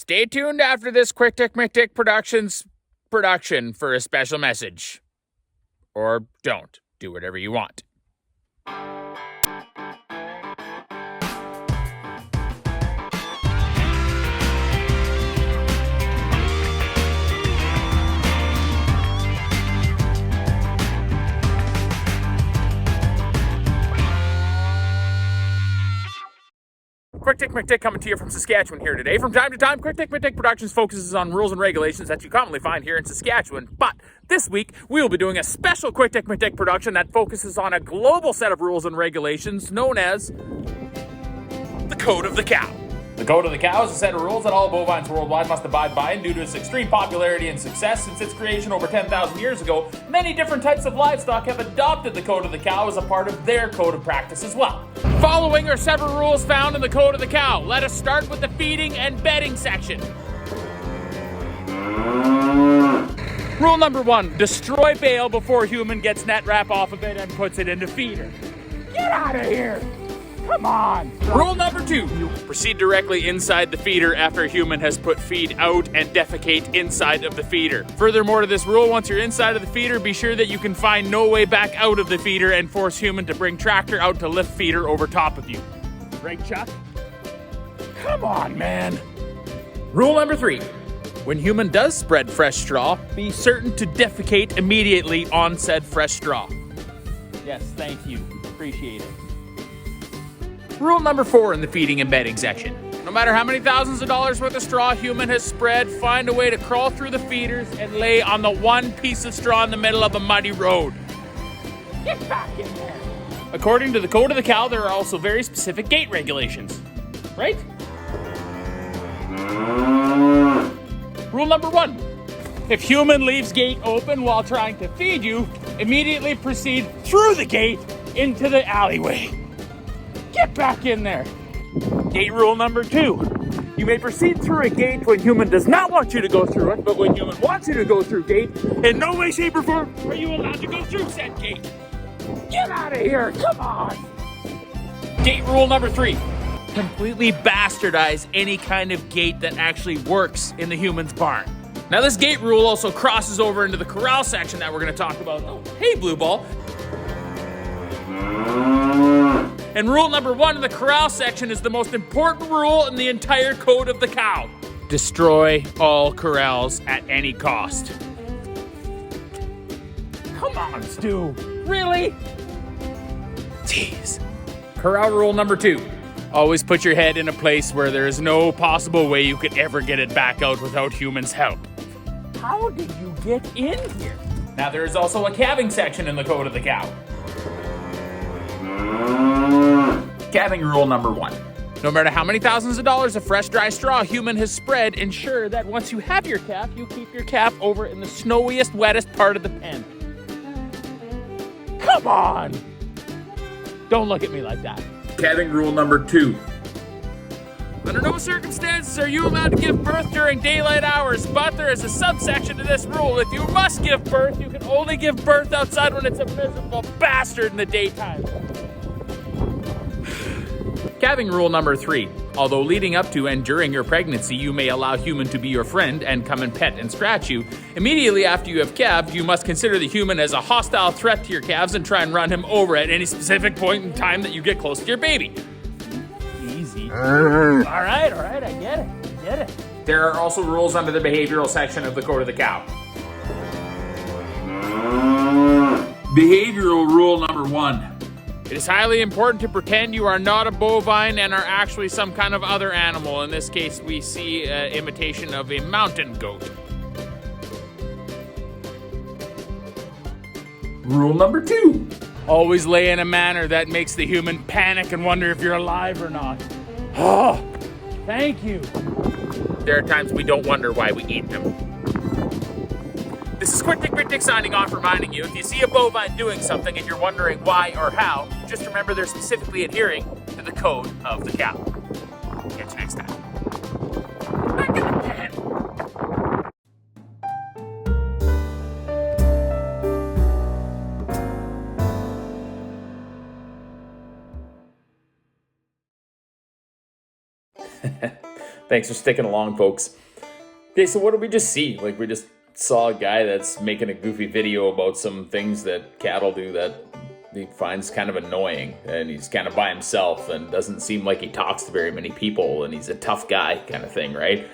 Stay tuned after this Quick Tick McTick Productions production for a special message. Or don't. Do whatever you want. Quick Tick McTick coming to you from Saskatchewan here today. From time to time, Quick Tick McTick Productions focuses on rules and regulations that you commonly find here in Saskatchewan. But this week, we will be doing a special Quick Tick McTick production that focuses on a global set of rules and regulations known as the Code of the Cow. The Code of the Cow is a set of rules that all bovines worldwide must abide by, and due to its extreme popularity and success since its creation over 10,000 years ago, many different types of livestock have adopted the Code of the Cow as a part of their code of practice as well. Following are several rules found in the Code of the Cow. Let us start with the feeding and bedding section. Rule number 1, destroy bale before human gets net wrap off of it and puts it into feeder. Get out of here! Come on! Rule number 2, proceed directly inside the feeder after a human has put feed out and defecate inside of the feeder. Furthermore to this rule, once you're inside of the feeder, be sure that you can find no way back out of the feeder and force human to bring tractor out to lift feeder over top of you. Right, Chuck? Come on, man! Rule number 3, when human does spread fresh straw, be certain to defecate immediately on said fresh straw. Yes, thank you. Appreciate it. Rule number 4 in the feeding and bedding section. No matter how many thousands of dollars worth of straw human has spread, find a way to crawl through the feeders and lay on the one piece of straw in the middle of a muddy road. Get back in there! According to the Code of the Cow, there are also very specific gate regulations. Right? Rule number 1. If human leaves gate open while trying to feed you, immediately proceed through the gate into the alleyway. Get back in there. Gate rule number 2. You may proceed through a gate when human does not want you to go through it, but when human wants you to go through gate, in no way, shape, or form are you allowed to go through said gate. Get out of here, come on. Gate rule number 3. Completely bastardize any kind of gate that actually works in the human's barn. Now this gate rule also crosses over into the corral section that we're going to talk about. Oh, hey, Blue Ball. And rule number 1 in the corral section is the most important rule in the entire Code of the Cow. Destroy all corrals at any cost. Come on, Stu. Really? Jeez. Corral rule number 2. Always put your head in a place where there is no possible way you could ever get it back out without humans' help. How did you get in here? Now there is also a calving section in the Code of the Cow. Calving rule number 1. No matter how many thousands of dollars of fresh dry straw human has spread, ensure that once you have your calf, you keep your calf over in the snowiest, wettest part of the pen. Come on! Don't look at me like that. Calving rule number 2. Under no circumstances are you allowed to give birth during daylight hours, but there is a subsection to this rule. If you must give birth, you can only give birth outside when it's a miserable bastard in the daytime. Calving rule number 3. Although leading up to and during your pregnancy, you may allow human to be your friend and come and pet and scratch you, immediately after you have calved, you must consider the human as a hostile threat to your calves and try and run him over at any specific point in time that you get close to your baby. Easy. All right, I get it. There are also rules under the behavioral section of the Code of the Cow. Behavioral rule number 1. It is highly important to pretend you are not a bovine and are actually some kind of other animal. In this case, we see an imitation of a mountain goat. Rule number 2. Always lay in a manner that makes the human panic and wonder if you're alive or not. Oh, thank you. There are times we don't wonder why we eat them. This is Quick Tick McTick signing off, reminding you, if you see a bovine doing something and you're wondering why or how, just remember they're specifically adhering to the Code of the Cow. Catch you next time. Back in the pen. Thanks for sticking along, folks. Okay, so what did we just see? Like, we just saw a guy that's making a goofy video about some things that cattle do that he finds kind of annoying, and he's kind of by himself and doesn't seem like he talks to very many people, and he's a tough guy kind of thing, right?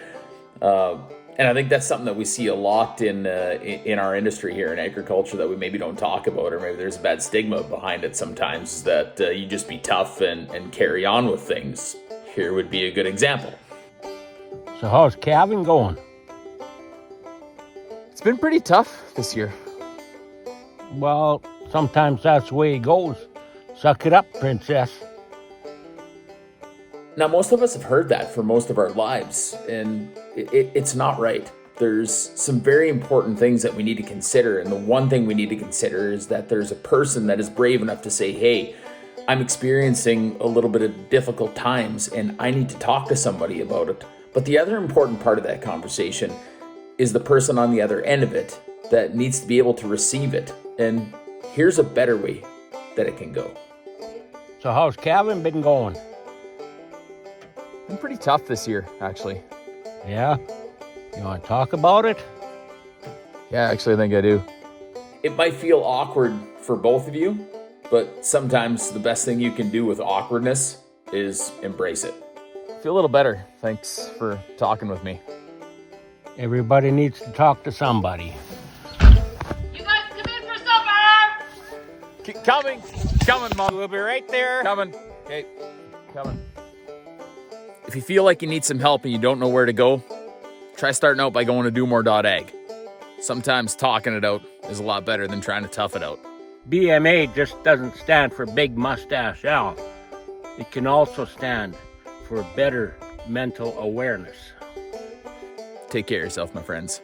And I think that's something that we see a lot in our industry here in agriculture that we maybe don't talk about, or maybe there's a bad stigma behind it sometimes, that you just be tough and carry on with things. Here would be a good example. So how's Calving going? It's been pretty tough this year. Well, sometimes that's the way it goes. Suck it up, princess. Now, most of us have heard that for most of our lives, and it's not right. There's some very important things that we need to consider, and the one thing we need to consider is that there's a person that is brave enough to say, hey, I'm experiencing a little bit of difficult times, and I need to talk to somebody about it. But the other important part of that conversation is the person on the other end of it that needs to be able to receive it. And here's a better way that it can go. So how's Calving been going? Been pretty tough this year, actually. Yeah? You want to talk about it? Yeah, actually, I think I do. It might feel awkward for both of you, but sometimes the best thing you can do with awkwardness is embrace it. Feel a little better. Thanks for talking with me. Everybody needs to talk to somebody. You guys come in for supper! Coming, Mom. We'll be right there. Coming. Okay, coming. If you feel like you need some help and you don't know where to go, try starting out by going to domore.ag. Sometimes talking it out is a lot better than trying to tough it out. BMA just doesn't stand for Big Mustache Al. It can also stand for better mental awareness. Take care of yourself, my friends.